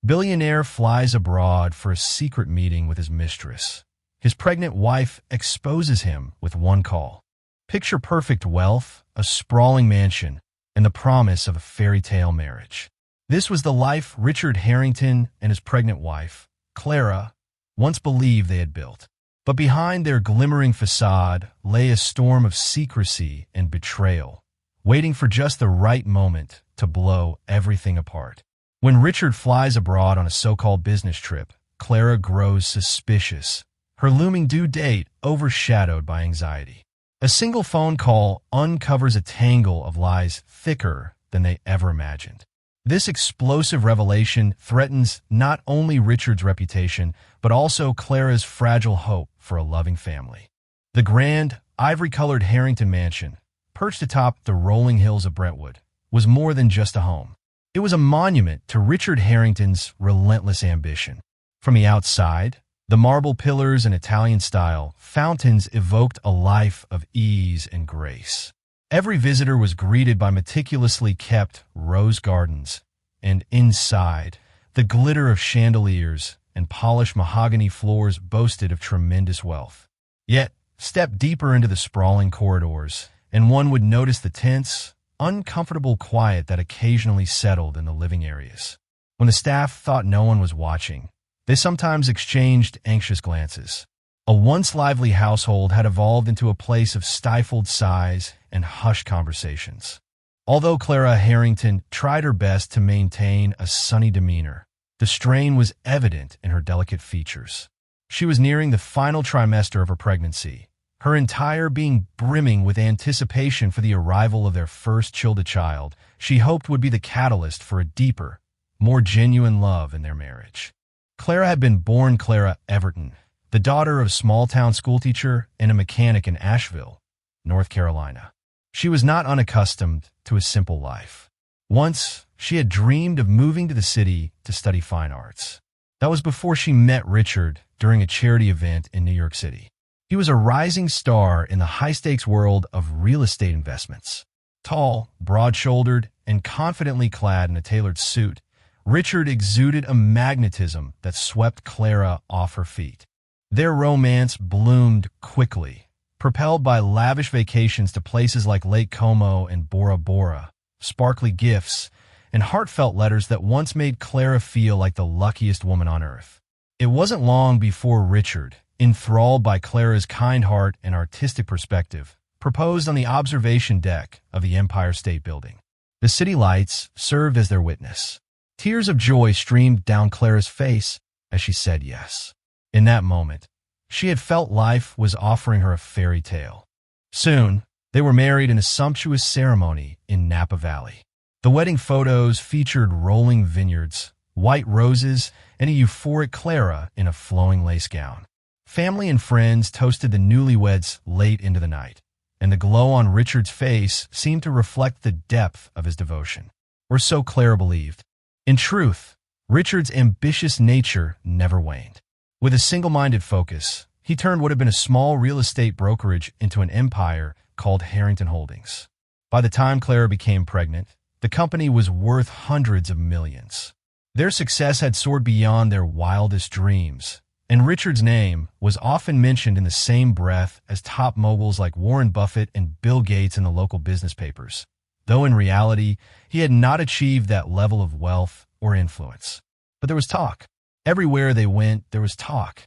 Billionaire flies abroad for a secret meeting with his mistress. His pregnant wife exposes him with one call. Picture perfect wealth, a sprawling mansion, and the promise of a fairy tale marriage. This was the life Richard Harrington and his pregnant wife, Clara, once believed they had built. But behind their glimmering facade lay a storm of secrecy and betrayal, waiting for just the right moment to blow everything apart. When Richard flies abroad on a so-called business trip, Clara grows suspicious, her looming due date overshadowed by anxiety. A single phone call uncovers a tangle of lies thicker than they ever imagined. This explosive revelation threatens not only Richard's reputation, but also Clara's fragile hope for a loving family. The grand, ivory-colored Harrington mansion, perched atop the rolling hills of Brentwood, was more than just a home. It was a monument to Richard Harrington's relentless ambition. From the outside, the marble pillars and Italian-style fountains evoked a life of ease and grace. Every visitor was greeted by meticulously kept rose gardens, and inside, the glitter of chandeliers and polished mahogany floors boasted of tremendous wealth. Yet, step deeper into the sprawling corridors, and one would notice the tense, uncomfortable quiet that occasionally settled in the living areas. When the staff thought no one was watching, they sometimes exchanged anxious glances. A once lively household had evolved into a place of stifled sighs and hushed conversations. Although Clara Harrington tried her best to maintain a sunny demeanor, the strain was evident in her delicate features. She was nearing the final trimester of her pregnancy, her entire being brimming with anticipation for the arrival of their first child she hoped would be the catalyst for a deeper, more genuine love in their marriage. Clara had been born Clara Everton, the daughter of a small-town schoolteacher and a mechanic in Asheville, North Carolina. She was not unaccustomed to a simple life. Once, she had dreamed of moving to the city to study fine arts. That was before she met Richard during a charity event in New York City. He was a rising star in the high-stakes world of real estate investments. Tall, broad-shouldered, and confidently clad in a tailored suit, Richard exuded a magnetism that swept Clara off her feet. Their romance bloomed quickly, propelled by lavish vacations to places like Lake Como and Bora Bora, sparkly gifts, and heartfelt letters that once made Clara feel like the luckiest woman on earth. It wasn't long before Richard, enthralled by Clara's kind heart and artistic perspective, proposed on the observation deck of the Empire State Building. The city lights served as their witness. Tears of joy streamed down Clara's face as she said yes. In that moment, she had felt life was offering her a fairy tale. Soon, they were married in a sumptuous ceremony in Napa Valley. The wedding photos featured rolling vineyards, white roses, and a euphoric Clara in a flowing lace gown. Family and friends toasted the newlyweds late into the night, and the glow on Richard's face seemed to reflect the depth of his devotion. Or so Clara believed. In truth, Richard's ambitious nature never waned. With a single-minded focus, he turned what had been a small real estate brokerage into an empire called Harrington Holdings. By the time Clara became pregnant, the company was worth hundreds of millions. Their success had soared beyond their wildest dreams, and Richard's name was often mentioned in the same breath as top moguls like Warren Buffett and Bill Gates in the local business papers, though in reality, he had not achieved that level of wealth or influence. But there was talk. Everywhere they went, there was talk.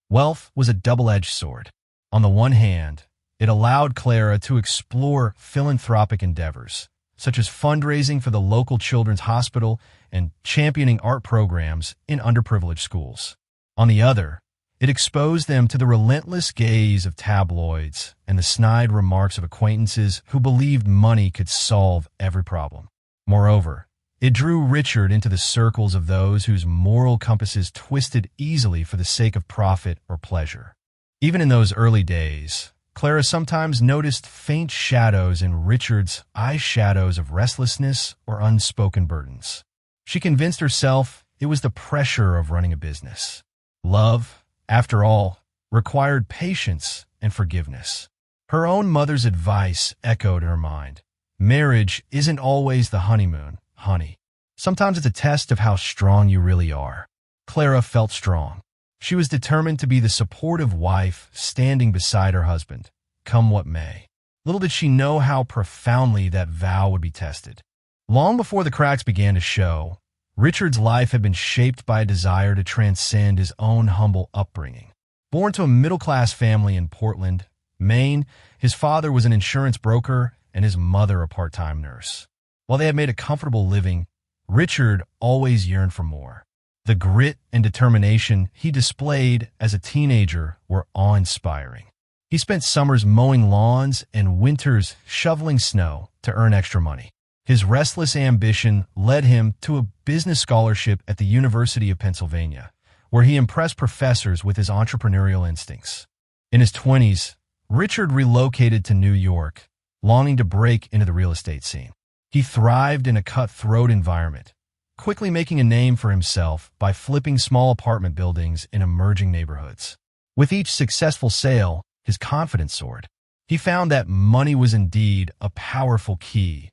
Wealth was a double-edged sword. On the one hand, it allowed Clara to explore philanthropic endeavors, such as fundraising for the local children's hospital and championing art programs in underprivileged schools. On the other, it exposed them to the relentless gaze of tabloids and the snide remarks of acquaintances who believed money could solve every problem. Moreover, it drew Richard into the circles of those whose moral compasses twisted easily for the sake of profit or pleasure. Even in those early days, Clara sometimes noticed faint shadows in Richard's eyeshadows of restlessness or unspoken burdens. She convinced herself it was the pressure of running a business. Love, after all, required patience and forgiveness. Her own mother's advice echoed in her mind. Marriage isn't always the honeymoon, honey. Sometimes it's a test of how strong you really are. Clara felt strong. She was determined to be the supportive wife standing beside her husband, come what may. Little did she know how profoundly that vow would be tested. Long before the cracks began to show, Richard's life had been shaped by a desire to transcend his own humble upbringing. Born to a middle-class family in Portland, Maine, his father was an insurance broker and his mother a part-time nurse. While they had made a comfortable living, Richard always yearned for more. The grit and determination he displayed as a teenager were awe-inspiring. He spent summers mowing lawns and winters shoveling snow to earn extra money. His restless ambition led him to a business scholarship at the University of Pennsylvania, where he impressed professors with his entrepreneurial instincts. In his 20s, Richard relocated to New York, longing to break into the real estate scene. He thrived in a cutthroat environment, quickly making a name for himself by flipping small apartment buildings in emerging neighborhoods. With each successful sale, his confidence soared. He found that money was indeed a powerful key,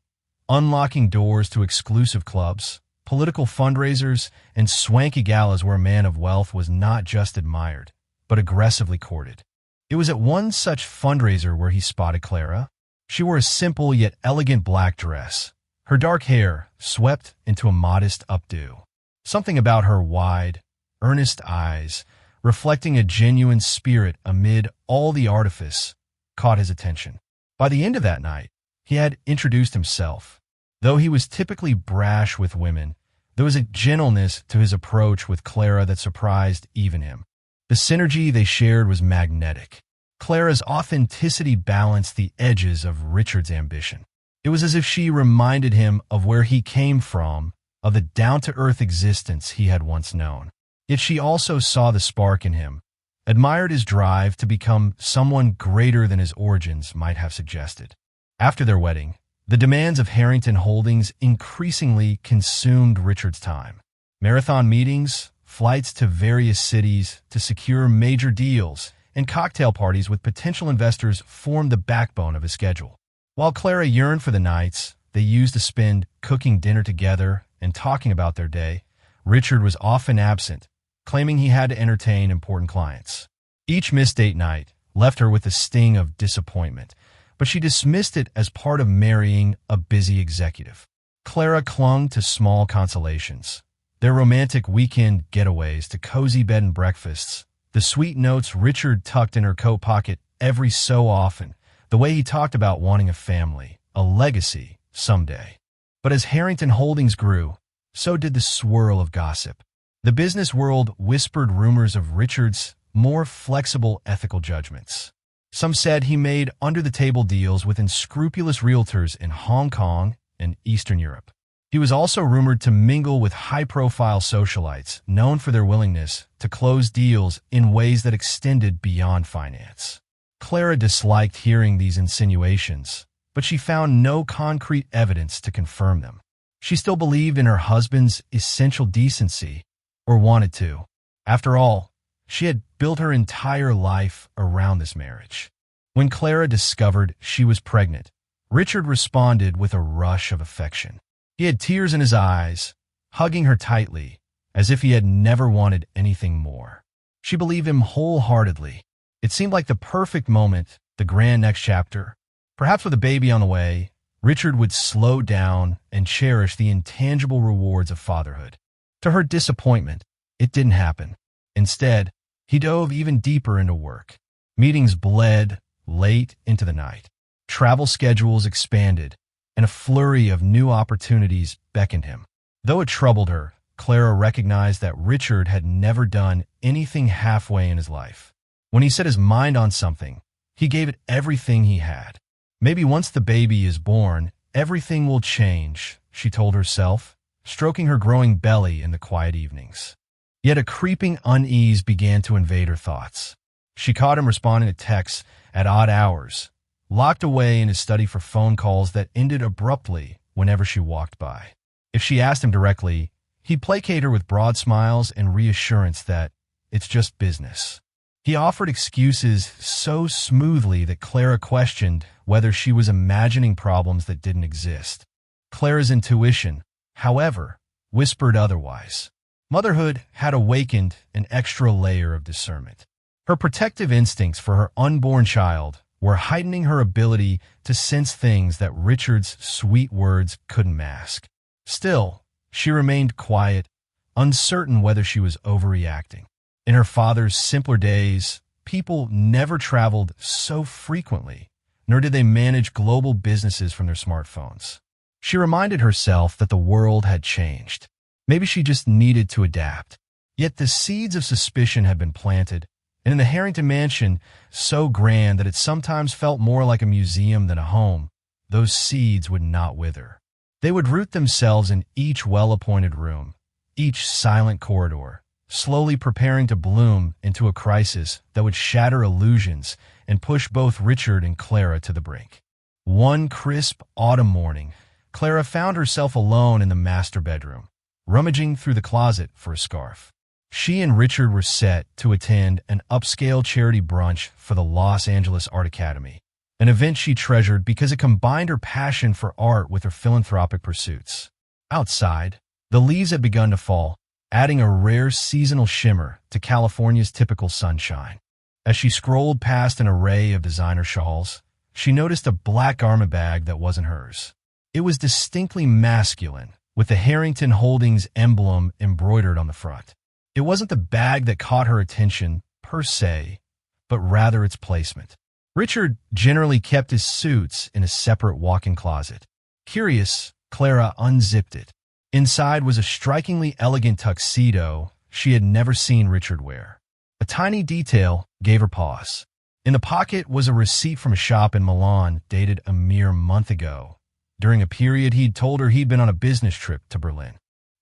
unlocking doors to exclusive clubs, political fundraisers, and swanky galas where a man of wealth was not just admired, but aggressively courted. It was at one such fundraiser where he spotted Clara. She wore a simple yet elegant black dress, her dark hair swept into a modest updo. Something about her wide, earnest eyes, reflecting a genuine spirit amid all the artifice, caught his attention. By the end of that night, he had introduced himself. Though he was typically brash with women, there was a gentleness to his approach with Clara that surprised even him. The synergy they shared was magnetic. Clara's authenticity balanced the edges of Richard's ambition. It was as if she reminded him of where he came from, of the down-to-earth existence he had once known. Yet she also saw the spark in him, admired his drive to become someone greater than his origins might have suggested. After their wedding, the demands of Harrington Holdings increasingly consumed Richard's time. Marathon meetings, flights to various cities to secure major deals, and cocktail parties with potential investors formed the backbone of his schedule. While Clara yearned for the nights they used to spend cooking dinner together and talking about their day, Richard was often absent, claiming he had to entertain important clients. Each missed date night left her with the sting of disappointment, but she dismissed it as part of marrying a busy executive. Clara clung to small consolations, their romantic weekend getaways to cozy bed and breakfasts, the sweet notes Richard tucked in her coat pocket every so often, the way he talked about wanting a family, a legacy, someday. But as Harrington Holdings grew, so did the swirl of gossip. The business world whispered rumors of Richard's more flexible ethical judgments. Some said he made under-the-table deals with unscrupulous realtors in Hong Kong and Eastern Europe. He was also rumored to mingle with high-profile socialites known for their willingness to close deals in ways that extended beyond finance. Clara disliked hearing these insinuations, but she found no concrete evidence to confirm them. She still believed in her husband's essential decency, or wanted to. After all, she had built her entire life around this marriage. When Clara discovered she was pregnant, Richard responded with a rush of affection. He had tears in his eyes, hugging her tightly, as if he had never wanted anything more. She believed him wholeheartedly. It seemed like the perfect moment, the grand next chapter. Perhaps with a baby on the way, Richard would slow down and cherish the intangible rewards of fatherhood. To her disappointment, it didn't happen. Instead, he dove even deeper into work. Meetings bled late into the night. Travel schedules expanded, and a flurry of new opportunities beckoned him. Though it troubled her, Clara recognized that Richard had never done anything halfway in his life. When he set his mind on something, he gave it everything he had. Maybe once the baby is born, everything will change, she told herself, stroking her growing belly in the quiet evenings. Yet a creeping unease began to invade her thoughts. She caught him responding to texts at odd hours, locked away in his study for phone calls that ended abruptly whenever she walked by. If she asked him directly, he'd placate her with broad smiles and reassurance that it's just business. He offered excuses so smoothly that Clara questioned whether she was imagining problems that didn't exist. Clara's intuition, however, whispered otherwise. Motherhood had awakened an extra layer of discernment. Her protective instincts for her unborn child were heightening her ability to sense things that Richard's sweet words couldn't mask. Still, she remained quiet, uncertain whether she was overreacting. In her father's simpler days, people never traveled so frequently, nor did they manage global businesses from their smartphones. She reminded herself that the world had changed. Maybe she just needed to adapt. Yet the seeds of suspicion had been planted, and in the Harrington mansion, so grand that it sometimes felt more like a museum than a home, those seeds would not wither. They would root themselves in each well-appointed room, each silent corridor, slowly preparing to bloom into a crisis that would shatter illusions and push both Richard and Clara to the brink. One crisp autumn morning, Clara found herself alone in the master bedroom, rummaging through the closet for a scarf. She and Richard were set to attend an upscale charity brunch for the Los Angeles Art Academy, an event she treasured because it combined her passion for art with her philanthropic pursuits. Outside, the leaves had begun to fall, adding a rare seasonal shimmer to California's typical sunshine. As she scrolled past an array of designer shawls, she noticed a black garment bag that wasn't hers. It was distinctly masculine, with the Harrington Holdings emblem embroidered on the front. It wasn't the bag that caught her attention, per se, but rather its placement. Richard generally kept his suits in a separate walk-in closet. Curious, Clara unzipped it. Inside was a strikingly elegant tuxedo she had never seen Richard wear. A tiny detail gave her pause. In the pocket was a receipt from a shop in Milan dated a mere month ago, during a period he'd told her he'd been on a business trip to Berlin.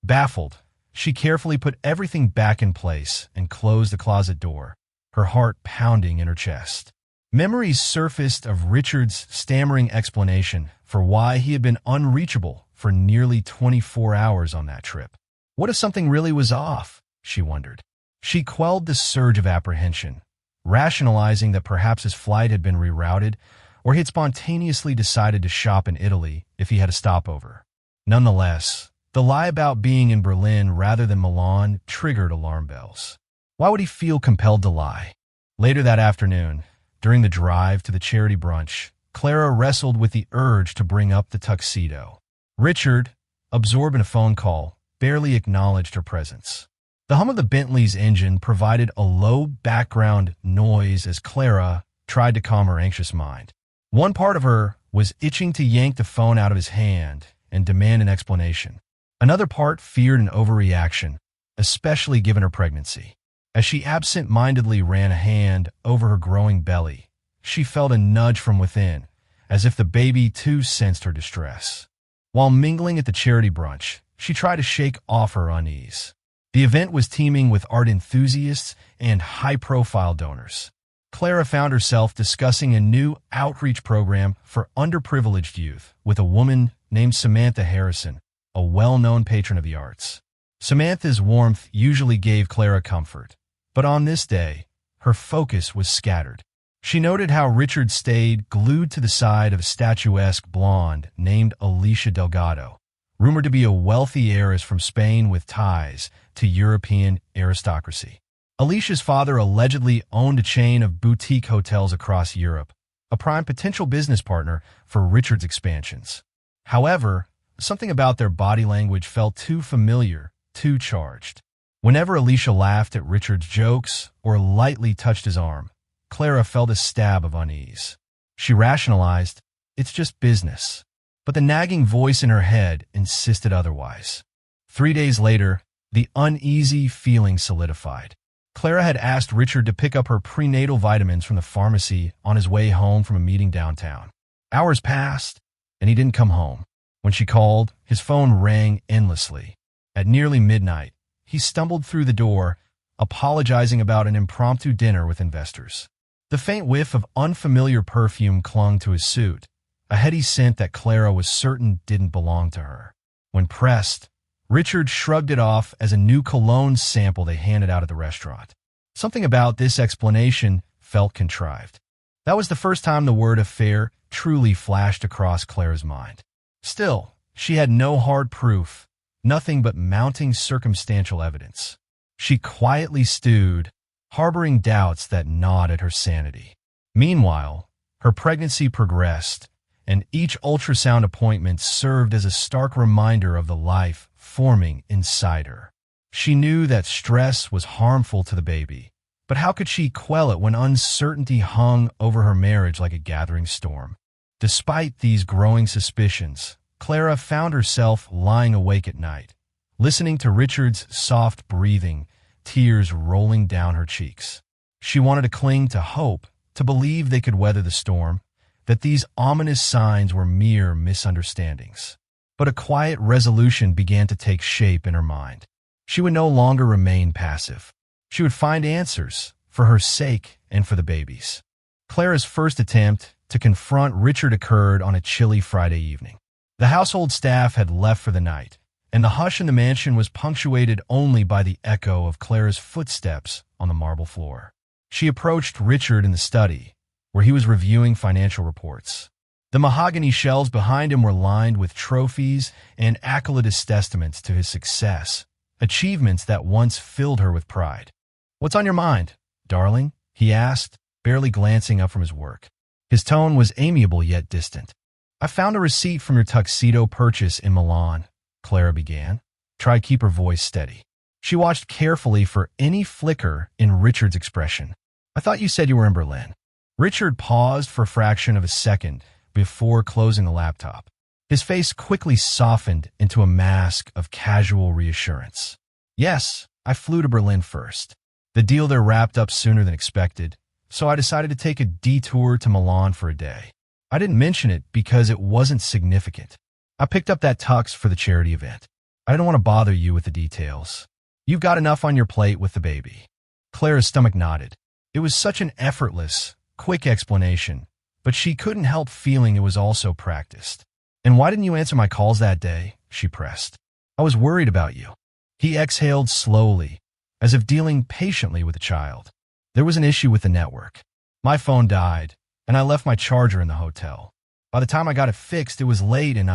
Baffled, she carefully put everything back in place and closed the closet door, her heart pounding in her chest. Memories surfaced of Richard's stammering explanation for why he had been unreachable for nearly 24 hours on that trip. What if something really was off? She wondered. She quelled the surge of apprehension, rationalizing that perhaps his flight had been rerouted or he had spontaneously decided to shop in Italy if he had a stopover. Nonetheless, the lie about being in Berlin rather than Milan triggered alarm bells. Why would he feel compelled to lie? Later that afternoon, during the drive to the charity brunch, Clara wrestled with the urge to bring up the tuxedo. Richard, absorbed in a phone call, barely acknowledged her presence. The hum of the Bentley's engine provided a low background noise as Clara tried to calm her anxious mind. One part of her was itching to yank the phone out of his hand and demand an explanation. Another part feared an overreaction, especially given her pregnancy. As she absent-mindedly ran a hand over her growing belly, she felt a nudge from within, as if the baby too sensed her distress. While mingling at the charity brunch, she tried to shake off her unease. The event was teeming with art enthusiasts and high-profile donors. Clara found herself discussing a new outreach program for underprivileged youth with a woman named Samantha Harrison, a well-known patron of the arts. Samantha's warmth usually gave Clara comfort, but on this day, her focus was scattered. She noted how Richard stayed glued to the side of a statuesque blonde named Alicia Delgado, rumored to be a wealthy heiress from Spain with ties to European aristocracy. Alicia's father allegedly owned a chain of boutique hotels across Europe, a prime potential business partner for Richard's expansions. However, something about their body language felt too familiar, too charged. Whenever Alicia laughed at Richard's jokes or lightly touched his arm, Clara felt a stab of unease. She rationalized, "It's just business." But the nagging voice in her head insisted otherwise. 3 days later, the uneasy feeling solidified. Clara had asked Richard to pick up her prenatal vitamins from the pharmacy on his way home from a meeting downtown. Hours passed, and he didn't come home. When she called, his phone rang endlessly. At nearly midnight, he stumbled through the door, apologizing about an impromptu dinner with investors. The faint whiff of unfamiliar perfume clung to his suit, a heady scent that Clara was certain didn't belong to her. When pressed, Richard shrugged it off as a new cologne sample they handed out at the restaurant. Something about this explanation felt contrived. That was the first time the word affair truly flashed across Clara's mind. Still, she had no hard proof, nothing but mounting circumstantial evidence. She quietly stewed, harboring doubts that gnawed at her sanity. Meanwhile, her pregnancy progressed, and each ultrasound appointment served as a stark reminder of the life forming inside her. She knew that stress was harmful to the baby, but how could she quell it when uncertainty hung over her marriage like a gathering storm? Despite these growing suspicions, Clara found herself lying awake at night, listening to Richard's soft breathing, tears rolling down her cheeks. She wanted to cling to hope, to believe they could weather the storm, that these ominous signs were mere misunderstandings. But a quiet resolution began to take shape in her mind. She would no longer remain passive. She would find answers, for her sake and for the baby's. Clara's first attempt to confront Richard occurred on a chilly Friday evening. The household staff had left for the night, and the hush in the mansion was punctuated only by the echo of Clara's footsteps on the marble floor. She approached Richard in the study, where he was reviewing financial reports. The mahogany shelves behind him were lined with trophies and accolades testaments to his success, achievements that once filled her with pride. "What's on your mind, darling?" he asked, barely glancing up from his work. His tone was amiable yet distant. "I found a receipt from your tuxedo purchase in Milan," Clara began. Tried to keep her voice steady. She watched carefully for any flicker in Richard's expression. "I thought you said you were in Berlin." Richard paused for a fraction of a second before closing the laptop. His face quickly softened into a mask of casual reassurance. "Yes, I flew to Berlin first. The deal there wrapped up sooner than expected, so I decided to take a detour to Milan for a day. I didn't mention it because it wasn't significant. I picked up that tux for the charity event. I didn't want to bother you with the details. You've got enough on your plate with the baby." Clara's stomach nodded. It was such an effortless, quick explanation, but she couldn't help feeling it was also practiced. "And why didn't you answer my calls that day?" she pressed. "I was worried about you." He exhaled slowly, as if dealing patiently with a child. "There was an issue with the network. My phone died, and I left my charger in the hotel. By the time I got it fixed, it was late and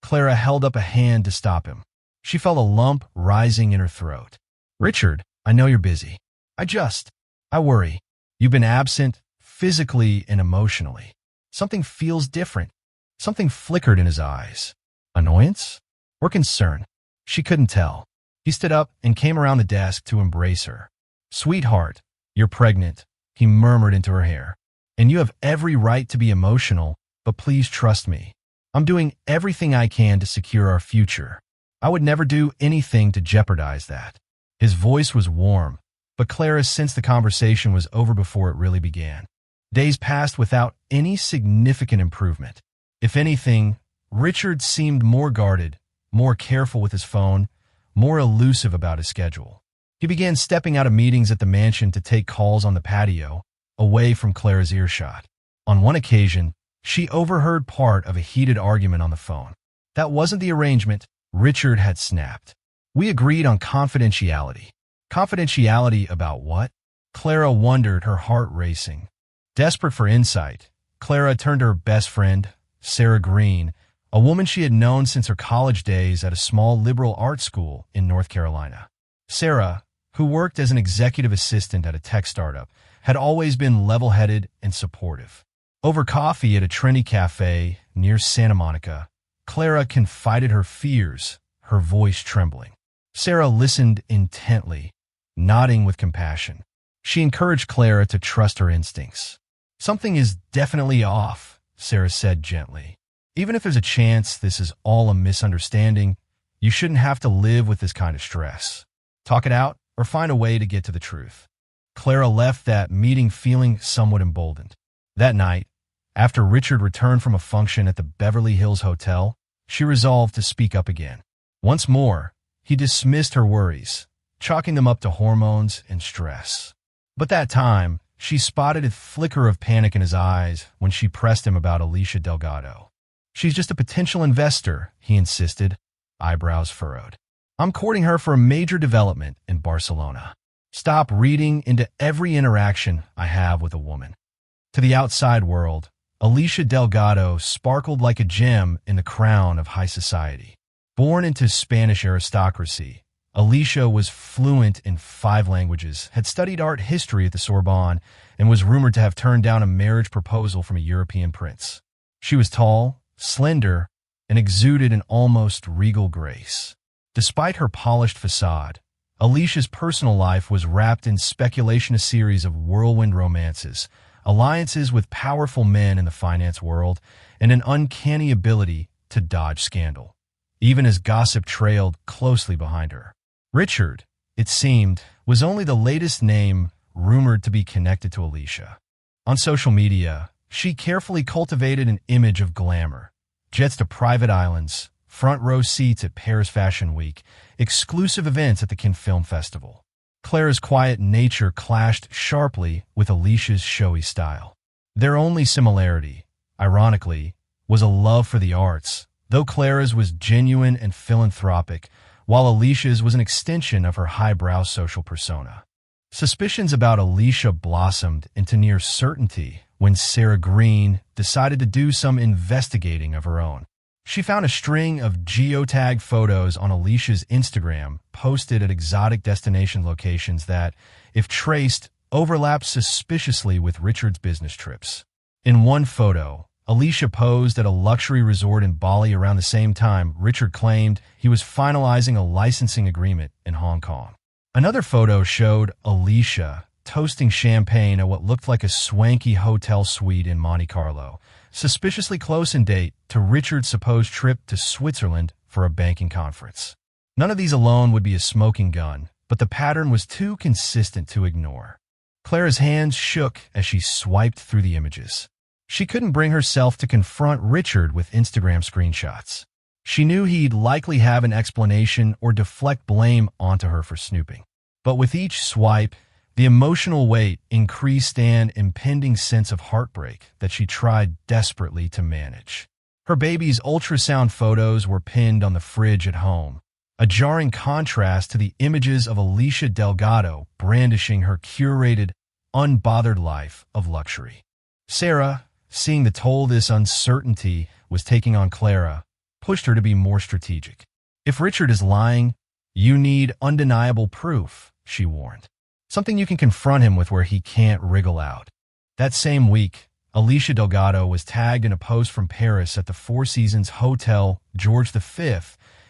Clara held up a hand to stop him. She felt a lump rising in her throat. "Richard, I know you're busy. I worry. You've been absent, physically and emotionally. Something feels different." Something flickered in his eyes. Annoyance? Or concern? She couldn't tell. He stood up and came around the desk to embrace her. "Sweetheart, you're pregnant," he murmured into her hair. "And you have every right to be emotional, but please trust me. I'm doing everything I can to secure our future. I would never do anything to jeopardize that." His voice was warm, but Clara sensed the conversation was over before it really began. Days passed without any significant improvement. If anything, Richard seemed more guarded, more careful with his phone, more elusive about his schedule. He began stepping out of meetings at the mansion to take calls on the patio, away from Clara's earshot. On one occasion, she overheard part of a heated argument on the phone. That wasn't the arrangement, Richard had snapped. "We agreed on confidentiality." Confidentiality about what? Clara wondered, her heart racing. Desperate for insight, Clara turned to her best friend, Sarah Green, a woman she had known since her college days at a small liberal arts school in North Carolina. Sarah, who worked as an executive assistant at a tech startup, had always been level-headed and supportive. Over coffee at a trendy cafe near Santa Monica, Clara confided her fears, her voice trembling. Sarah listened intently, nodding with compassion. She encouraged Clara to trust her instincts. "Something is definitely off," Sarah said gently. "Even if there's a chance this is all a misunderstanding, you shouldn't have to live with this kind of stress. Talk it out or find a way to get to the truth." Clara left that meeting feeling somewhat emboldened. That night, after Richard returned from a function at the Beverly Hills Hotel, she resolved to speak up again. Once more, he dismissed her worries, chalking them up to hormones and stress. But that time, she spotted a flicker of panic in his eyes when she pressed him about Alicia Delgado. "She's just a potential investor," he insisted, eyebrows furrowed. "I'm courting her for a major development in Barcelona. Stop reading into every interaction I have with a woman." To the outside world, Alicia Delgado sparkled like a gem in the crown of high society. Born into Spanish aristocracy, Alicia was fluent in 5 languages, had studied art history at the Sorbonne, and was rumored to have turned down a marriage proposal from a European prince. She was tall, slender, and exuded an almost regal grace. Despite her polished facade, Alicia's personal life was wrapped in speculation, a series of whirlwind romances, alliances with powerful men in the finance world, and an uncanny ability to dodge scandal, even as gossip trailed closely behind her. Richard, it seemed, was only the latest name rumored to be connected to Alicia. On social media, she carefully cultivated an image of glamour, jets to private islands, front row seats at Paris Fashion Week, exclusive events at the Cannes Film Festival. Clara's quiet nature clashed sharply with Alicia's showy style. Their only similarity, ironically, was a love for the arts, though Clara's was genuine and philanthropic, while Alicia's was an extension of her highbrow social persona. Suspicions about Alicia blossomed into near certainty when Sarah Green decided to do some investigating of her own. She found a string of geotagged photos on Alicia's Instagram posted at exotic destination locations that, if traced, overlapped suspiciously with Richard's business trips. In one photo, Alicia posed at a luxury resort in Bali around the same time Richard claimed he was finalizing a licensing agreement in Hong Kong. Another photo showed Alicia toasting champagne at what looked like a swanky hotel suite in Monte Carlo, suspiciously close in date to Richard's supposed trip to Switzerland for a banking conference. None of these alone would be a smoking gun, but the pattern was too consistent to ignore. Clara's hands shook as she swiped through the images. She couldn't bring herself to confront Richard with Instagram screenshots. She knew he'd likely have an explanation or deflect blame onto her for snooping. But with each swipe, the emotional weight increased, an impending sense of heartbreak that she tried desperately to manage. Her baby's ultrasound photos were pinned on the fridge at home, a jarring contrast to the images of Alicia Delgado brandishing her curated, unbothered life of luxury. Sarah, seeing the toll this uncertainty was taking on Clara, pushed her to be more strategic. If Richard is lying, you need undeniable proof, she warned. Something you can confront him with where he can't wriggle out. That same week, Alicia Delgado was tagged in a post from Paris at the Four Seasons Hotel George V,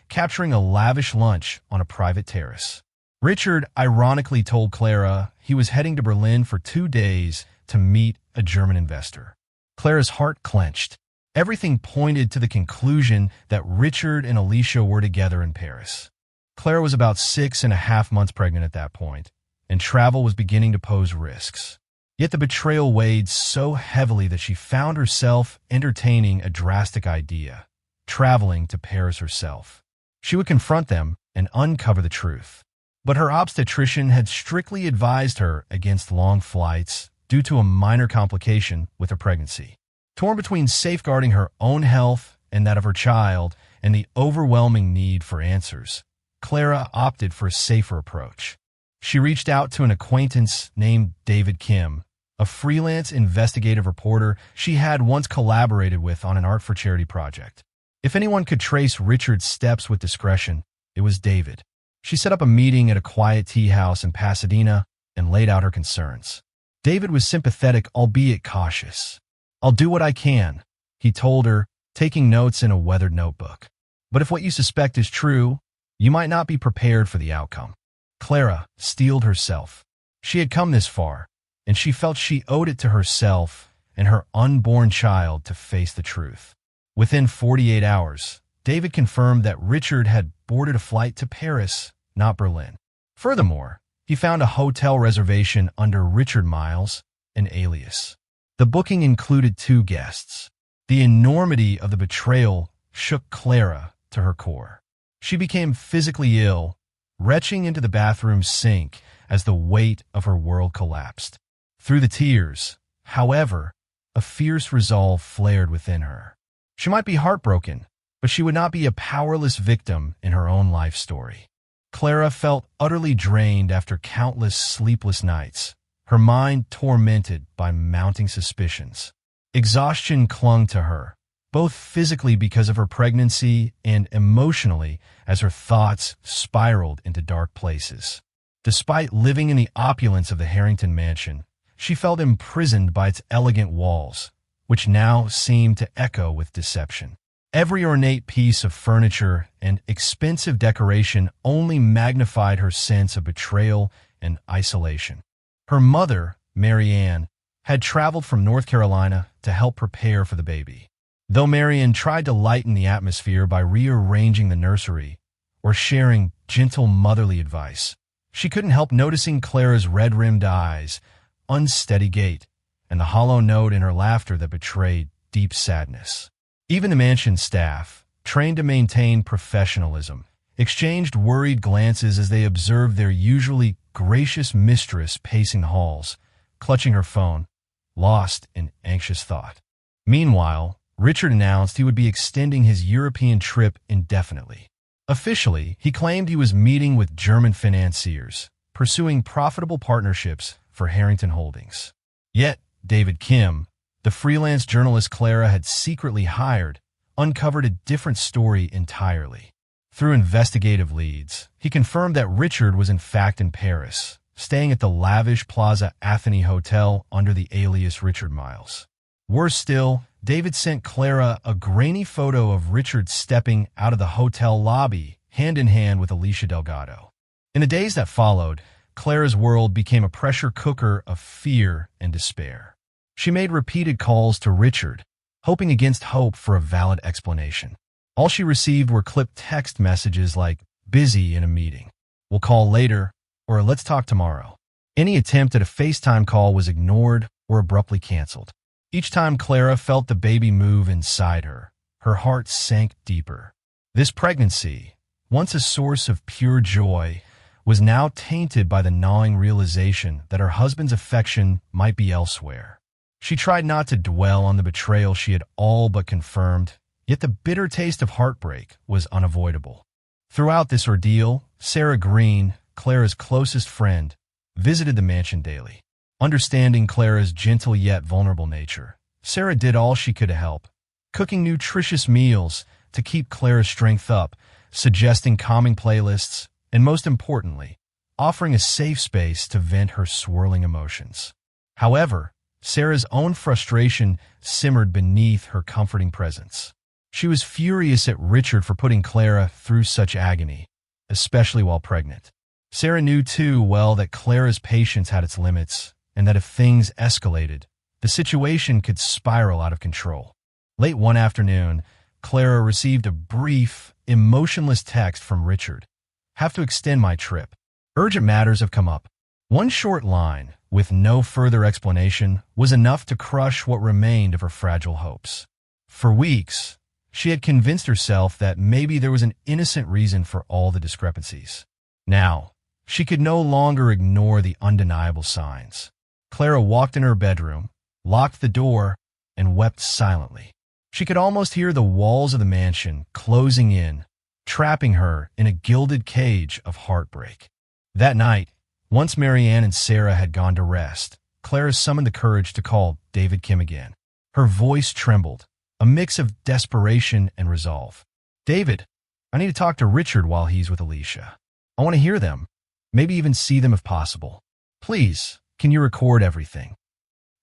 capturing a lavish lunch on a private terrace. Richard ironically told Clara he was heading to Berlin for 2 days to meet a German investor. Clara's heart clenched. Everything pointed to the conclusion that Richard and Alicia were together in Paris. Clara was about 6.5 months pregnant at that point, and travel was beginning to pose risks. Yet the betrayal weighed so heavily that she found herself entertaining a drastic idea, traveling to Paris herself. She would confront them and uncover the truth. But her obstetrician had strictly advised her against long flights due to a minor complication with her pregnancy. Torn between safeguarding her own health and that of her child and the overwhelming need for answers, Clara opted for a safer approach. She reached out to an acquaintance named David Kim, a freelance investigative reporter she had once collaborated with on an art for charity project. If anyone could trace Richard's steps with discretion, it was David. She set up a meeting at a quiet tea house in Pasadena and laid out her concerns. David was sympathetic, albeit cautious. "I'll do what I can," he told her, taking notes in a weathered notebook. "But if what you suspect is true, you might not be prepared for the outcome." Clara steeled herself. She had come this far, and she felt she owed it to herself and her unborn child to face the truth. Within 48 hours, David confirmed that Richard had boarded a flight to Paris, not Berlin. Furthermore, he found a hotel reservation under Richard Miles, an alias. The booking included 2 guests. The enormity of the betrayal shook Clara to her core. She became physically ill, retching into the bathroom sink as the weight of her world collapsed. Through the tears, however, a fierce resolve flared within her. She might be heartbroken, but she would not be a powerless victim in her own life story. Clara felt utterly drained after countless sleepless nights, her mind tormented by mounting suspicions. Exhaustion clung to her, both physically because of her pregnancy and emotionally as her thoughts spiraled into dark places. Despite living in the opulence of the Harrington mansion, she felt imprisoned by its elegant walls, which now seemed to echo with deception. Every ornate piece of furniture and expensive decoration only magnified her sense of betrayal and isolation. Her mother, Mary Ann, had traveled from North Carolina to help prepare for the baby. Though Marian tried to lighten the atmosphere by rearranging the nursery or sharing gentle motherly advice, she couldn't help noticing Clara's red-rimmed eyes, unsteady gait, and the hollow note in her laughter that betrayed deep sadness. Even the mansion staff, trained to maintain professionalism, exchanged worried glances as they observed their usually gracious mistress pacing the halls, clutching her phone, lost in anxious thought. Meanwhile, Richard announced he would be extending his European trip indefinitely. Officially, he claimed he was meeting with German financiers, pursuing profitable partnerships for Harrington Holdings. Yet, David Kim, the freelance journalist Clara had secretly hired, uncovered a different story entirely. Through investigative leads, he confirmed that Richard was in fact in Paris, staying at the lavish Plaza Athénée Hotel under the alias Richard Miles. Worse still, David sent Clara a grainy photo of Richard stepping out of the hotel lobby, hand in hand with Alicia Delgado. In the days that followed, Clara's world became a pressure cooker of fear and despair. She made repeated calls to Richard, hoping against hope for a valid explanation. All she received were clipped text messages like, "busy in a meeting," "we'll call later," or "let's talk tomorrow." Any attempt at a FaceTime call was ignored or abruptly canceled. Each time Clara felt the baby move inside her, her heart sank deeper. This pregnancy, once a source of pure joy, was now tainted by the gnawing realization that her husband's affection might be elsewhere. She tried not to dwell on the betrayal she had all but confirmed, yet the bitter taste of heartbreak was unavoidable. Throughout this ordeal, Sarah Green, Clara's closest friend, visited the mansion daily. Understanding Clara's gentle yet vulnerable nature, Sarah did all she could to help, cooking nutritious meals to keep Clara's strength up, suggesting calming playlists, and most importantly, offering a safe space to vent her swirling emotions. However, Sarah's own frustration simmered beneath her comforting presence. She was furious at Richard for putting Clara through such agony, especially while pregnant. Sarah knew too well that Clara's patience had its limits, and that if things escalated, the situation could spiral out of control. Late one afternoon, Clara received a brief, emotionless text from Richard. "Have to extend my trip. Urgent matters have come up." One short line, with no further explanation, was enough to crush what remained of her fragile hopes. For weeks, she had convinced herself that maybe there was an innocent reason for all the discrepancies. Now, she could no longer ignore the undeniable signs. Clara walked in her bedroom, locked the door, and wept silently. She could almost hear the walls of the mansion closing in, trapping her in a gilded cage of heartbreak. That night, once Marianne and Sarah had gone to rest, Clara summoned the courage to call David Kim again. Her voice trembled, a mix of desperation and resolve. "David, I need to talk to Richard while he's with Alicia. I want to hear them, maybe even see them if possible. Please, can you record everything?"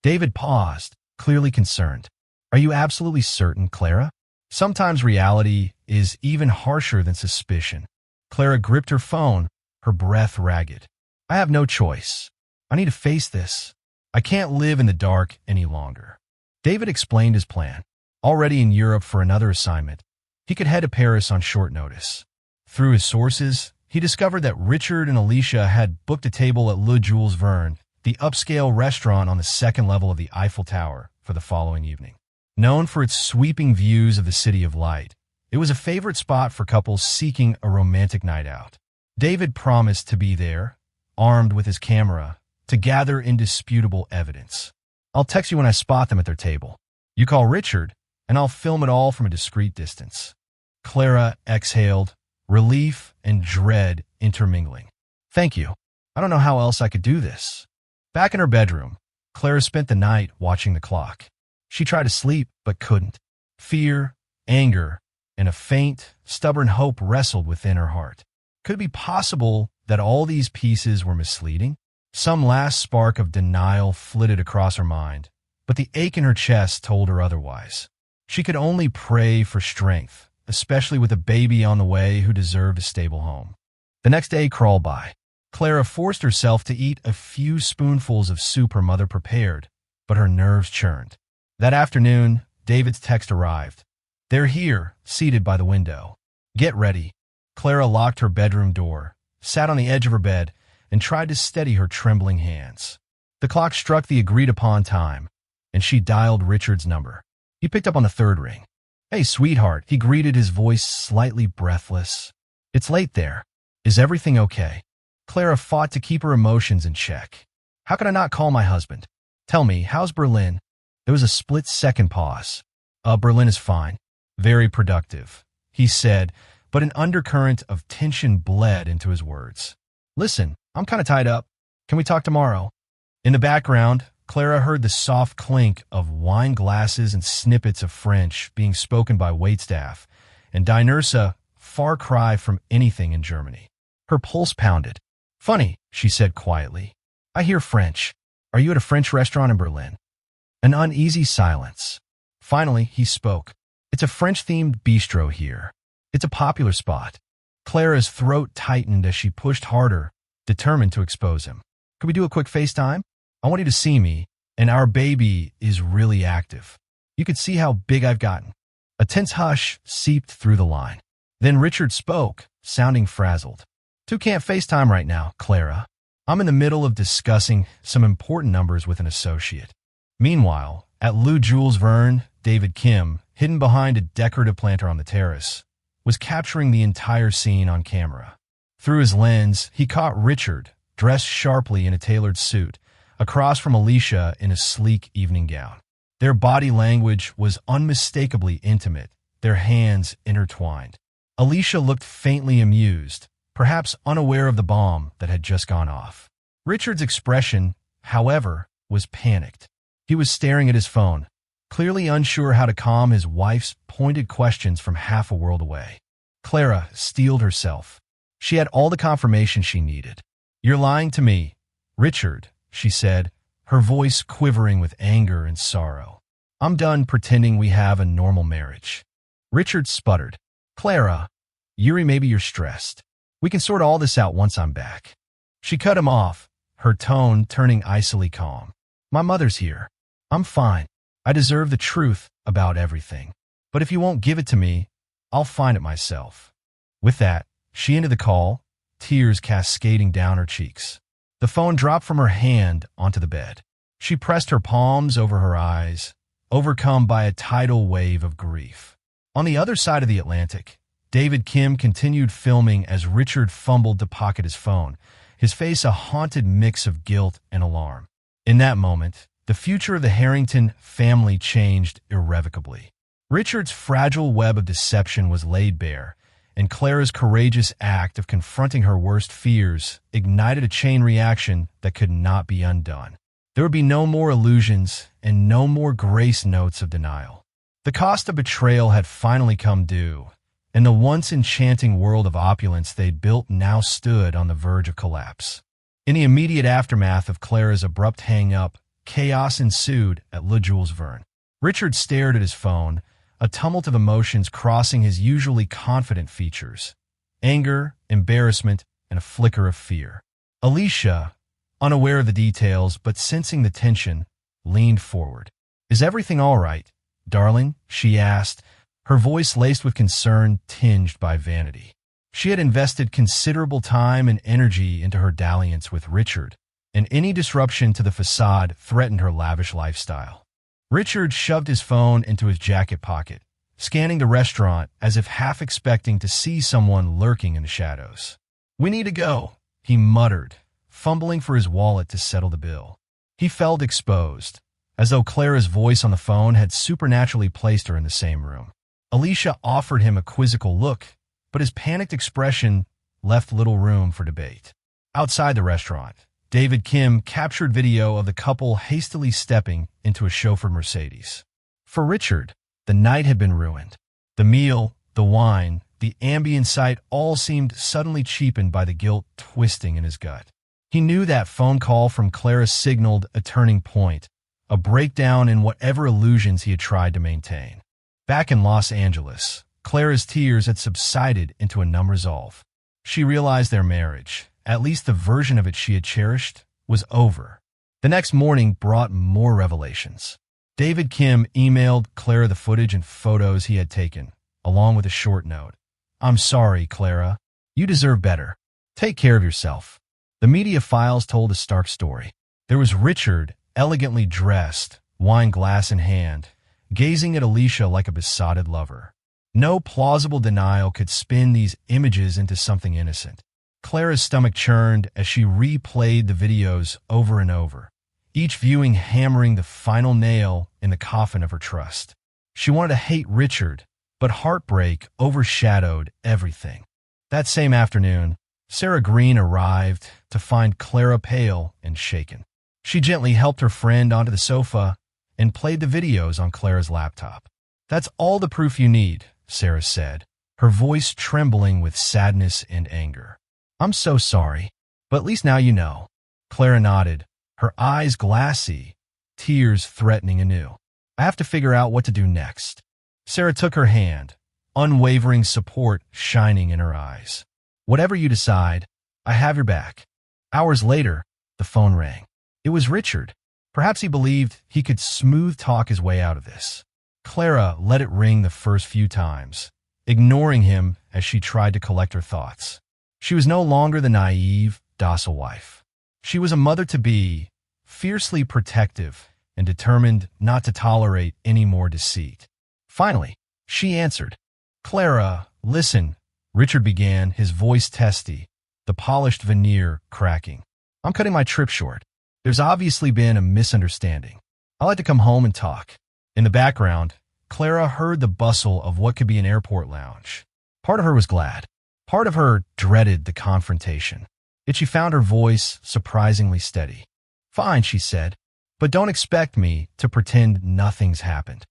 David paused, clearly concerned. "Are you absolutely certain, Clara? Sometimes reality is even harsher than suspicion." Clara gripped her phone, her breath ragged. "I have no choice. I need to face this. I can't live in the dark any longer." David explained his plan. Already in Europe for another assignment, he could head to Paris on short notice. Through his sources, he discovered that Richard and Alicia had booked a table at Le Jules Verne, the upscale restaurant on the second level of the Eiffel Tower, for the following evening. Known for its sweeping views of the City of Light, it was a favorite spot for couples seeking a romantic night out. David promised to be there, armed with his camera, to gather indisputable evidence. "I'll text you when I spot them at their table. You call Richard, and I'll film it all from a discreet distance." Clara exhaled, relief and dread intermingling. "Thank you. I don't know how else I could do this." Back in her bedroom, Clara spent the night watching the clock. She tried to sleep, but couldn't. Fear, anger, and a faint, stubborn hope wrestled within her heart. Could it be possible that all these pieces were misleading? Some last spark of denial flitted across her mind, but the ache in her chest told her otherwise. She could only pray for strength, especially with a baby on the way who deserved a stable home. The next day crawled by. Clara forced herself to eat a few spoonfuls of soup her mother prepared, but her nerves churned. That afternoon, David's text arrived. "They're here, seated by the window. Get ready." Clara locked her bedroom door, sat on the edge of her bed, and tried to steady her trembling hands. The clock struck the agreed-upon time, and she dialed Richard's number. He picked up on the third ring. "Hey, sweetheart," he greeted, his voice slightly breathless. "It's late there. Is everything okay?" Clara fought to keep her emotions in check. "How could I not call my husband? Tell me, how's Berlin?" There was a split-second pause. Berlin is fine. Very productive," he said, but an undercurrent of tension bled into his words. "Listen, I'm kind of tied up. Can we talk tomorrow?" In the background, Clara heard the soft clink of wine glasses and snippets of French being spoken by waitstaff, and diners a far cry from anything in Germany. Her pulse pounded. "Funny," she said quietly. "I hear French. Are you at a French restaurant in Berlin?" An uneasy silence. Finally, he spoke. "It's a French-themed bistro here. It's a popular spot." Clara's throat tightened as she pushed harder, determined to expose him. "Could we do a quick FaceTime? I want you to see me, and our baby is really active. You could see how big I've gotten." A tense hush seeped through the line. Then Richard spoke, sounding frazzled. "Two can't FaceTime right now, Clara. I'm in the middle of discussing some important numbers with an associate." Meanwhile, at Le Jules Verne, David Kim, hidden behind a decorative planter on the terrace, was capturing the entire scene on camera. Through his lens, he caught Richard, dressed sharply in a tailored suit, across from Alicia in a sleek evening gown. Their body language was unmistakably intimate, their hands intertwined. Alicia looked faintly amused, perhaps unaware of the bomb that had just gone off. Richard's expression, however, was panicked. He was staring at his phone, clearly unsure how to calm his wife's pointed questions from half a world away. Clara steeled herself. She had all the confirmation she needed. "You're lying to me, Richard," she said, her voice quivering with anger and sorrow. "I'm done pretending we have a normal marriage." Richard sputtered. "Clara, Yuri, maybe you're stressed. We can sort all this out once I'm back." She cut him off, her tone turning icily calm. "My mother's here. I'm fine. I deserve the truth about everything. But if you won't give it to me, I'll find it myself." With that, she ended the call, tears cascading down her cheeks. The phone dropped from her hand onto the bed. She pressed her palms over her eyes, overcome by a tidal wave of grief. On the other side of the Atlantic, David Kim continued filming as Richard fumbled to pocket his phone, his face a haunted mix of guilt and alarm. In that moment, the future of the Harrington family changed irrevocably. Richard's fragile web of deception was laid bare, and Clara's courageous act of confronting her worst fears ignited a chain reaction that could not be undone. There would be no more illusions and no more grace notes of denial. The cost of betrayal had finally come due, and the once enchanting world of opulence they'd built now stood on the verge of collapse. In the immediate aftermath of Clara's abrupt hang-up, chaos ensued at Le Jules Verne. Richard stared at his phone, a tumult of emotions crossing his usually confident features. Anger, embarrassment, and a flicker of fear. Alicia, unaware of the details but sensing the tension, leaned forward. "Is everything all right, darling?" she asked, her voice laced with concern tinged by vanity. She had invested considerable time and energy into her dalliance with Richard, and any disruption to the facade threatened her lavish lifestyle. Richard shoved his phone into his jacket pocket, scanning the restaurant as if half expecting to see someone lurking in the shadows. "We need to go," he muttered, fumbling for his wallet to settle the bill. He felt exposed, as though Clara's voice on the phone had supernaturally placed her in the same room. Alicia offered him a quizzical look, but his panicked expression left little room for debate. Outside the restaurant, David Kim captured video of the couple hastily stepping into a chauffeured Mercedes. For Richard, The night had been ruined. The meal, the wine, the ambient sight all seemed suddenly cheapened by the guilt twisting in his gut. He knew that phone call from Clara signaled a turning point, a breakdown in whatever illusions he had tried to maintain. Back in Los Angeles, Clara's tears had subsided into a numb resolve. She realized their marriage, at least the version of it she had cherished, was over. The next morning brought more revelations. David Kim emailed Clara the footage and photos he had taken, along with a short note. "I'm sorry, Clara. You deserve better. Take care of yourself." The media files told a stark story. There was Richard, elegantly dressed, wine glass in hand, gazing at Alicia like a besotted lover. No plausible denial could spin these images into something innocent. Clara's stomach churned as she replayed the videos over and over, each viewing hammering the final nail in the coffin of her trust. She wanted to hate Richard, but heartbreak overshadowed everything. That same afternoon, Sarah Green arrived to find Clara pale and shaken. She gently helped her friend onto the sofa and played the videos on Clara's laptop. "That's all the proof you need," Sarah said, her voice trembling with sadness and anger. "I'm so sorry, but at least now you know." Clara nodded, her eyes glassy, tears threatening anew. "I have to figure out what to do next." Sarah took her hand, unwavering support shining in her eyes. "Whatever you decide, I have your back." Hours later, the phone rang. It was Richard. Perhaps he believed he could smooth talk his way out of this. Clara let it ring the first few times, ignoring him as she tried to collect her thoughts. She was no longer the naive, docile wife. She was a mother-to-be, fiercely protective and determined not to tolerate any more deceit. Finally, she answered. "Clara, listen," Richard began, his voice testy, the polished veneer cracking. "I'm cutting my trip short. There's obviously been a misunderstanding. I'd like to come home and talk." In the background, Clara heard the bustle of what could be an airport lounge. Part of her was glad. Part of her dreaded the confrontation. Yet she found her voice surprisingly steady. "Fine," she said, "but don't expect me to pretend nothing's happened."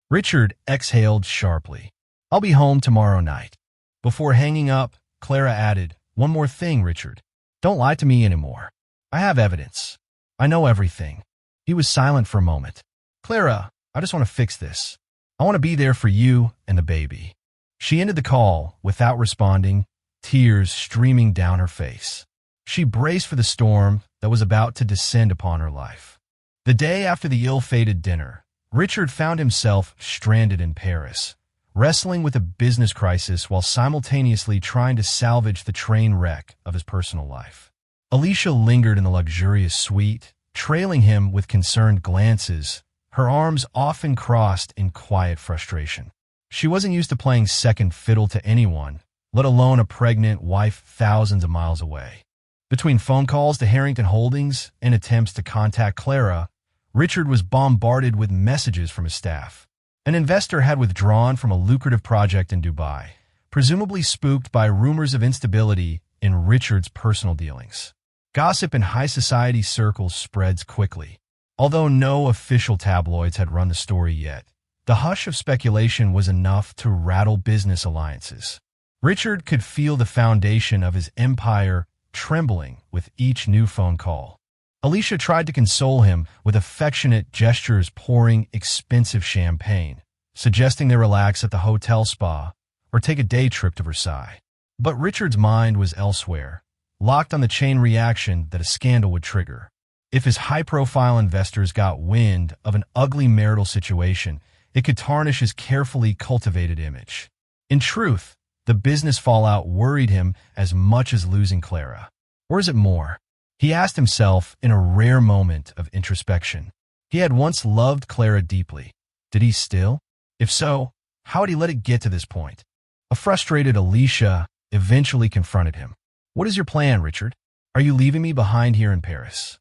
Richard exhaled sharply. "I'll be home tomorrow night." Before hanging up, Clara added, "One more thing, Richard. Don't lie to me anymore. I have evidence. I know everything." He was silent for a moment. "Clara, I just want to fix this. I want to be there for you and the baby." She ended the call without responding, tears streaming down her face. She braced for the storm that was about to descend upon her life. The day after the ill-fated dinner, Richard found himself stranded in Paris, wrestling with a business crisis while simultaneously trying to salvage the train wreck of his personal life. Alicia lingered in the luxurious suite, trailing him with concerned glances, her arms often crossed in quiet frustration. She wasn't used to playing second fiddle to anyone, let alone a pregnant wife thousands of miles away. Between phone calls to Harrington Holdings and attempts to contact Clara, Richard was bombarded with messages from his staff. An investor had withdrawn from a lucrative project in Dubai, presumably spooked by rumors of instability in Richard's personal dealings. Gossip in high society circles spreads quickly. Although no official tabloids had run the story yet, the hush of speculation was enough to rattle business alliances. Richard could feel the foundation of his empire trembling with each new phone call. Alicia tried to console him with affectionate gestures, pouring expensive champagne, suggesting they relax at the hotel spa or take a day trip to Versailles. But Richard's mind was elsewhere, locked on the chain reaction that a scandal would trigger. If his high-profile investors got wind of an ugly marital situation, it could tarnish his carefully cultivated image. In truth, the business fallout worried him as much as losing Clara. Or is it more? He asked himself in a rare moment of introspection. He had once loved Clara deeply. Did he still? If so, how had he let it get to this point? A frustrated Alicia eventually confronted him. "What is your plan, Richard? Are you leaving me behind here in Paris?"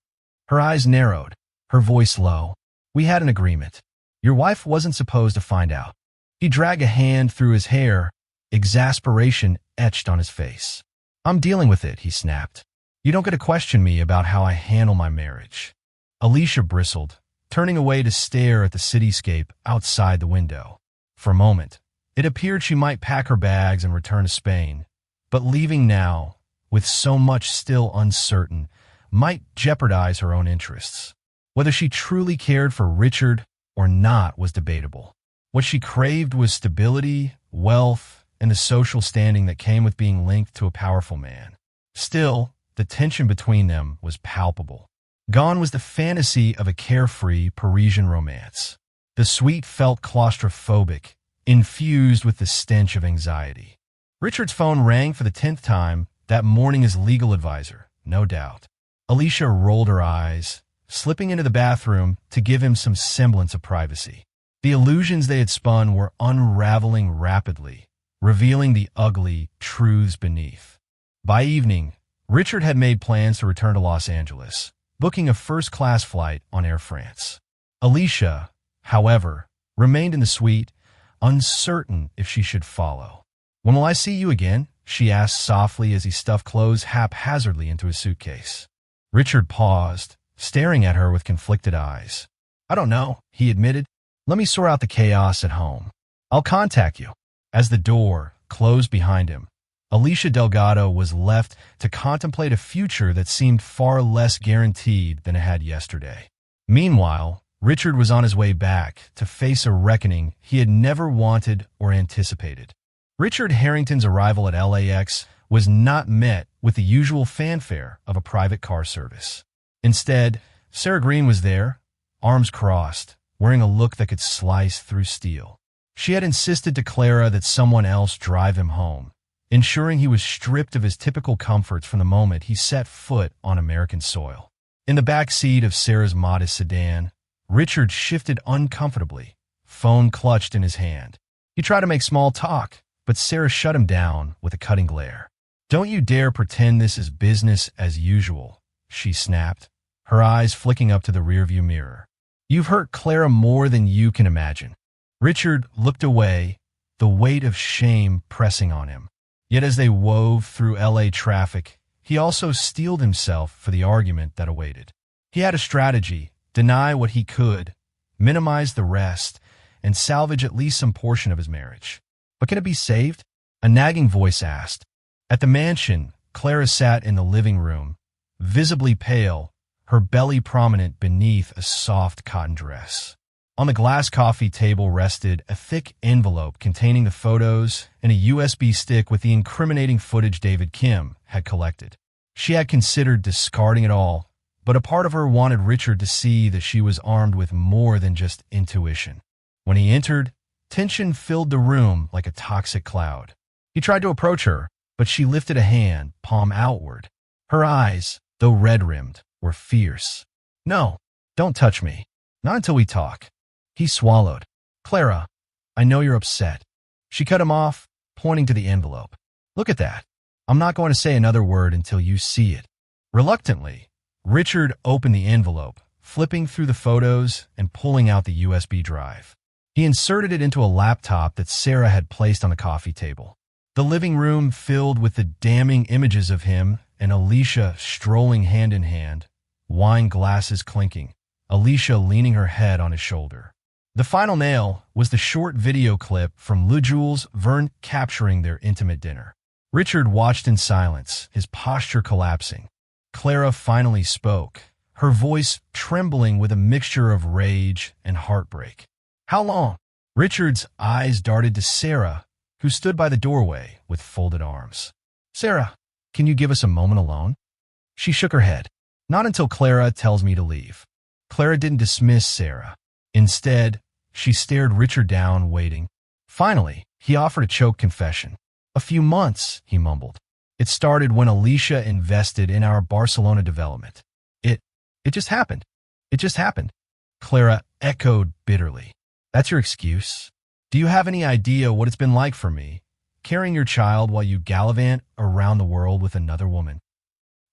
Her eyes narrowed, her voice low. "We had an agreement. Your wife wasn't supposed to find out." He dragged a hand through his hair, exasperation etched on his face. "I'm dealing with it," he snapped. "You don't get to question me about how I handle my marriage." Alicia bristled, turning away to stare at the cityscape outside the window. For a moment, it appeared she might pack her bags and return to Spain, but leaving now, with so much still uncertain, might jeopardize her own interests. Whether she truly cared for Richard or not was debatable. What she craved was stability, wealth, and the social standing that came with being linked to a powerful man. Still, the tension between them was palpable. Gone was the fantasy of a carefree Parisian romance. The suite felt claustrophobic, infused with the stench of anxiety. Richard's phone rang for the 10th time, that morning his legal advisor, no doubt. Alicia rolled her eyes, slipping into the bathroom to give him some semblance of privacy. The illusions they had spun were unraveling rapidly, revealing the ugly truths beneath. By evening, Richard had made plans to return to Los Angeles, booking a first-class flight on Air France. Alicia, however, remained in the suite, uncertain if she should follow. "When will I see you again?" she asked softly as he stuffed clothes haphazardly into his suitcase. Richard paused, staring at her with conflicted eyes. "I don't know," he admitted. "Let me sort out the chaos at home. I'll contact you." As the door closed behind him, Alicia Delgado was left to contemplate a future that seemed far less guaranteed than it had yesterday. Meanwhile, Richard was on his way back to face a reckoning he had never wanted or anticipated. Richard Harrington's arrival at LAX was not met with the usual fanfare of a private car service. Instead, Sarah Green was there, arms crossed, wearing a look that could slice through steel. She had insisted to Clara that someone else drive him home, ensuring he was stripped of his typical comforts from the moment he set foot on American soil. In the back seat of Sarah's modest sedan, Richard shifted uncomfortably, phone clutched in his hand. He tried to make small talk, but Sarah shut him down with a cutting glare. "Don't you dare pretend this is business as usual," she snapped, her eyes flicking up to the rearview mirror. "You've hurt Clara more than you can imagine." Richard looked away, the weight of shame pressing on him. Yet as they wove through LA traffic, he also steeled himself for the argument that awaited. He had a strategy: deny what he could, minimize the rest, and salvage at least some portion of his marriage. "But can it be saved?" a nagging voice asked. At the mansion, Clara sat in the living room, visibly pale, her belly prominent beneath a soft cotton dress. On the glass coffee table rested a thick envelope containing the photos and a USB stick with the incriminating footage David Kim had collected. She had considered discarding it all, but a part of her wanted Richard to see that she was armed with more than just intuition. When he entered, tension filled the room like a toxic cloud. He tried to approach her, but she lifted a hand, palm outward. Her eyes, though red-rimmed, were fierce. "No, don't touch me. Not until we talk." He swallowed. "Clara, I know you're upset." She cut him off, pointing to the envelope. "Look at that. I'm not going to say another word until you see it." Reluctantly, Richard opened the envelope, flipping through the photos and pulling out the USB drive. He inserted it into a laptop that Sarah had placed on the coffee table. The living room filled with the damning images of him and Alicia strolling hand in hand, wine glasses clinking, Alicia leaning her head on his shoulder. The final nail was the short video clip from LeJules Verne capturing their intimate dinner. Richard watched in silence, his posture collapsing. Clara finally spoke, her voice trembling with a mixture of rage and heartbreak. "How long?" Richard's eyes darted to Sarah, who stood by the doorway with folded arms. "Sarah, can you give us a moment alone?" She shook her head. "Not until Clara tells me to leave." Clara didn't dismiss Sarah. Instead, she stared Richard down, waiting. Finally, he offered a choked confession. "A few months," he mumbled. "It started when Alicia invested in our Barcelona development. It just happened. It just happened." Clara echoed bitterly. "That's your excuse? Do you have any idea what it's been like for me, carrying your child while you gallivant around the world with another woman?"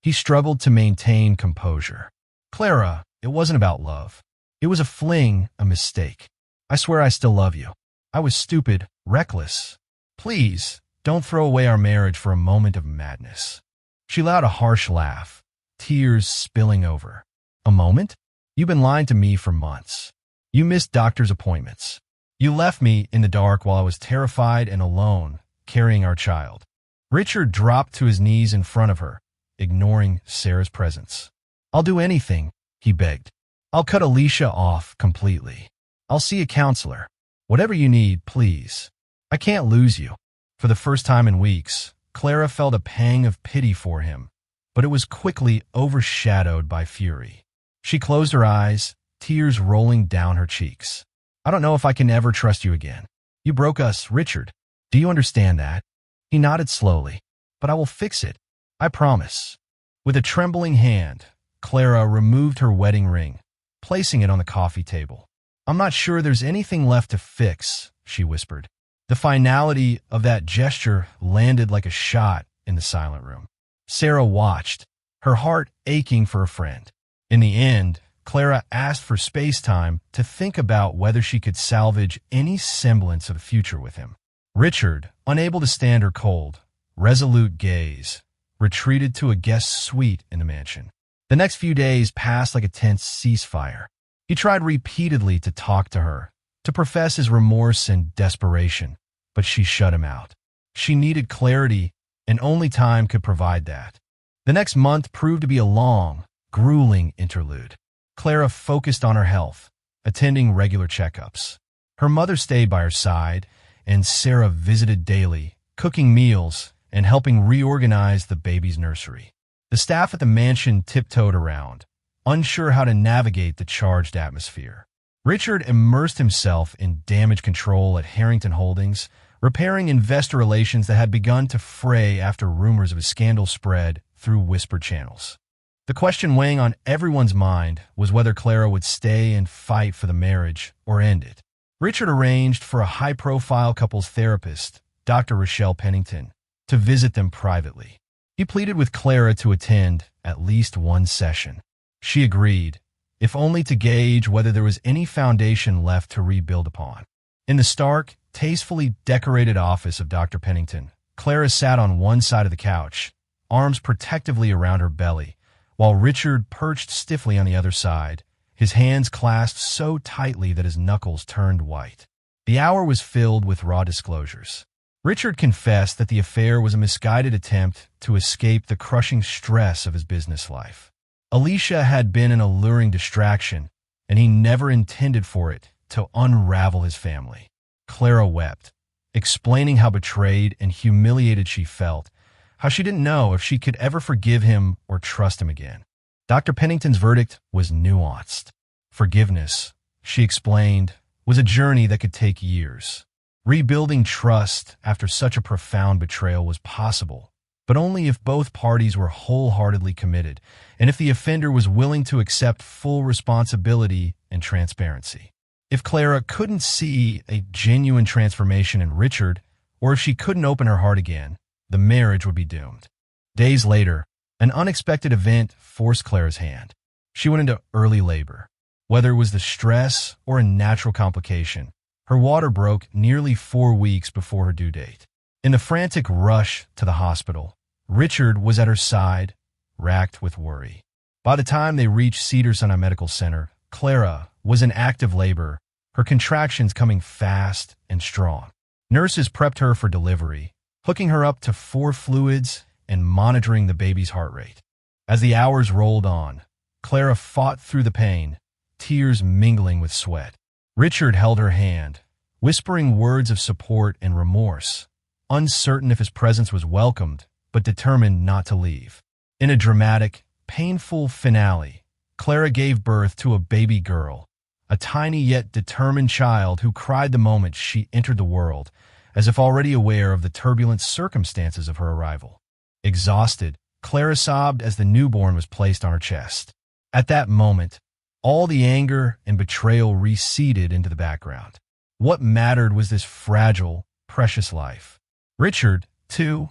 He struggled to maintain composure. "Clara, it wasn't about love. It was a fling, a mistake. I swear I still love you. I was stupid, reckless. Please, don't throw away our marriage for a moment of madness." She let out a harsh laugh, tears spilling over. "A moment? You've been lying to me for months. You missed doctor's appointments. You left me in the dark while I was terrified and alone, carrying our child. Richard dropped to his knees in front of her, ignoring Sarah's presence. I'll do anything, he begged. I'll cut Alicia off completely. I'll see a counselor. Whatever you need, please. I can't lose you. For the first time in weeks, Clara felt a pang of pity for him, but it was quickly overshadowed by fury. She closed her eyes, tears rolling down her cheeks. I don't know if I can ever trust you again. You broke us, Richard. Do you understand that? He nodded slowly. But I will fix it. I promise. With a trembling hand, Clara removed her wedding ring, placing it on the coffee table. I'm not sure there's anything left to fix, she whispered. The finality of that gesture landed like a shot in the silent room. Sarah watched, her heart aching for a friend. In the end, Clara asked for space-time to think about whether she could salvage any semblance of a future with him. Richard, unable to stand her cold, resolute gaze, retreated to a guest suite in the mansion. The next few days passed like a tense ceasefire. He tried repeatedly to talk to her, to profess his remorse and desperation, but she shut him out. She needed clarity, and only time could provide that. The next month proved to be a long, grueling interlude. Clara focused on her health, attending regular checkups. Her mother stayed by her side, and Sarah visited daily, cooking meals and helping reorganize the baby's nursery. The staff at the mansion tiptoed around, unsure how to navigate the charged atmosphere. Richard immersed himself in damage control at Harrington Holdings, repairing investor relations that had begun to fray after rumors of a scandal spread through whisper channels. The question weighing on everyone's mind was whether Clara would stay and fight for the marriage or end it. Richard arranged for a high-profile couples therapist, Dr. Rochelle Pennington, to visit them privately. He pleaded with Clara to attend at least one session. She agreed, if only to gauge whether there was any foundation left to rebuild upon. In the stark, tastefully decorated office of Dr. Pennington, Clara sat on one side of the couch, arms protectively around her belly, while Richard perched stiffly on the other side, his hands clasped so tightly that his knuckles turned white. The hour was filled with raw disclosures. Richard confessed that the affair was a misguided attempt to escape the crushing stress of his business life. Alicia had been an alluring distraction, and he never intended for it to unravel his family. Clara wept, explaining how betrayed and humiliated she felt, how she didn't know if she could ever forgive him or trust him again. Dr. Pennington's verdict was nuanced. Forgiveness, she explained, was a journey that could take years. Rebuilding trust after such a profound betrayal was possible, but only if both parties were wholeheartedly committed, and if the offender was willing to accept full responsibility and transparency. If Clara couldn't see a genuine transformation in Richard, or if she couldn't open her heart again, the marriage would be doomed. Days later, an unexpected event forced Clara's hand. She went into early labor. Whether it was the stress or a natural complication, her water broke nearly 4 weeks before her due date. In the frantic rush to the hospital, Richard was at her side, racked with worry. By the time they reached Cedars-Sinai Medical Center, Clara was in active labor, her contractions coming fast and strong. Nurses prepped her for delivery, hooking her up to 4 fluids and monitoring the baby's heart rate. As the hours rolled on, Clara fought through the pain, tears mingling with sweat. Richard held her hand, whispering words of support and remorse, uncertain if his presence was welcomed, but determined not to leave. In a dramatic, painful finale, Clara gave birth to a baby girl, a tiny yet determined child who cried the moment she entered the world, as if already aware of the turbulent circumstances of her arrival. Exhausted, Clara sobbed as the newborn was placed on her chest. At that moment, all the anger and betrayal receded into the background. What mattered was this fragile, precious life. Richard, too,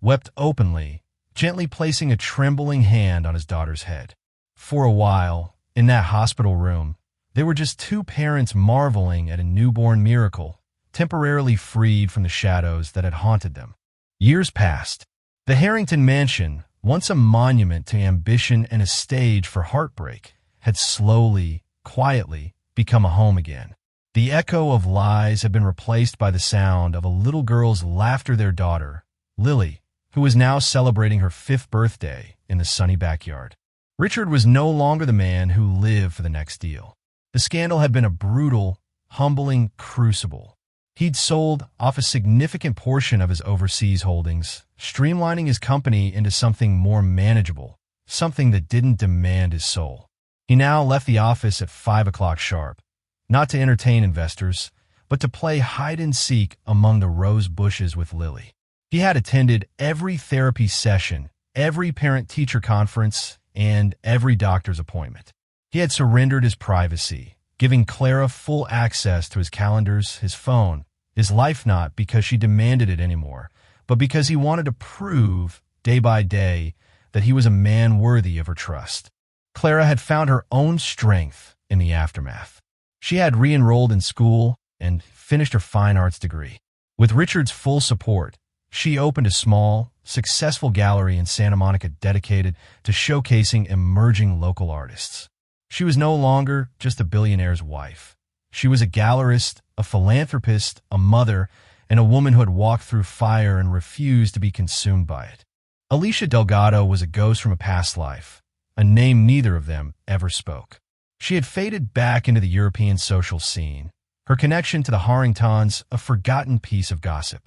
wept openly, gently placing a trembling hand on his daughter's head. For a while, in that hospital room, they were just 2 parents marveling at a newborn miracle, temporarily freed from the shadows that had haunted them. Years passed. The Harrington Mansion, once a monument to ambition and a stage for heartbreak, had slowly, quietly become a home again. The echo of lies had been replaced by the sound of a little girl's laughter. Their daughter, Lily, who was now celebrating her 5th birthday in the sunny backyard. Richard was no longer the man who lived for the next deal. The scandal had been a brutal, humbling crucible. He'd sold off a significant portion of his overseas holdings, streamlining his company into something more manageable, something that didn't demand his soul. He now left the office at 5 o'clock sharp, not to entertain investors, but to play hide-and-seek among the rose bushes with Lily. He had attended every therapy session, every parent-teacher conference, and every doctor's appointment. He had surrendered his privacy, giving Clara full access to his calendars, his phone, his life, not because she demanded it anymore, but because he wanted to prove, day by day, that he was a man worthy of her trust. Clara had found her own strength in the aftermath. She had re-enrolled in school and finished her fine arts degree. With Richard's full support, she opened a small, successful gallery in Santa Monica dedicated to showcasing emerging local artists. She was no longer just a billionaire's wife. She was a gallerist, a philanthropist, a mother, and a woman who had walked through fire and refused to be consumed by it. Alicia Delgado was a ghost from a past life, a name neither of them ever spoke. She had faded back into the European social scene, her connection to the Harringtons a forgotten piece of gossip.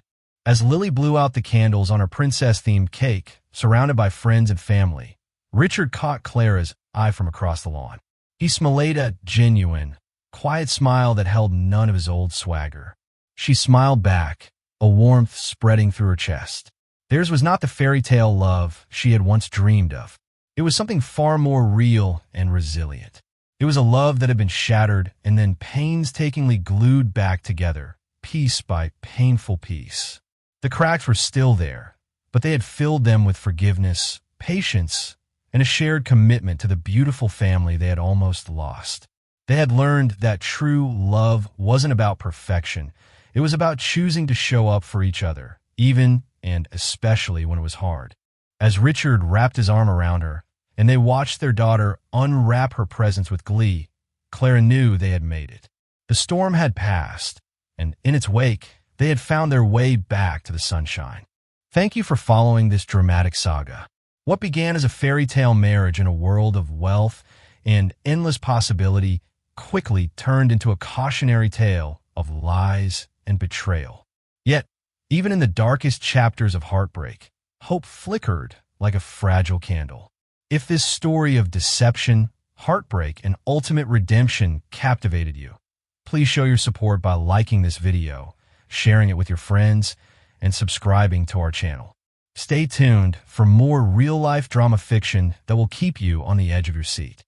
As Lily blew out the candles on her princess-themed cake, surrounded by friends and family, Richard caught Clara's eye from across the lawn. He smiled a genuine, quiet smile that held none of his old swagger. She smiled back, a warmth spreading through her chest. Theirs was not the fairy tale love she had once dreamed of. It was something far more real and resilient. It was a love that had been shattered and then painstakingly glued back together, piece by painful piece. The cracks were still there, but they had filled them with forgiveness, patience, and a shared commitment to the beautiful family they had almost lost. They had learned that true love wasn't about perfection. It was about choosing to show up for each other, even and especially when it was hard. As Richard wrapped his arm around her, and they watched their daughter unwrap her presents with glee, Clara knew they had made it. The storm had passed, and in its wake, they had found their way back to the sunshine. Thank you for following this dramatic saga. What began as a fairy tale marriage in a world of wealth and endless possibility quickly turned into a cautionary tale of lies and betrayal. Yet, even in the darkest chapters of heartbreak, hope flickered like a fragile candle. If this story of deception, heartbreak, and ultimate redemption captivated you, please show your support by liking this video, sharing it with your friends, and subscribing to our channel. Stay tuned for more real-life drama fiction that will keep you on the edge of your seat.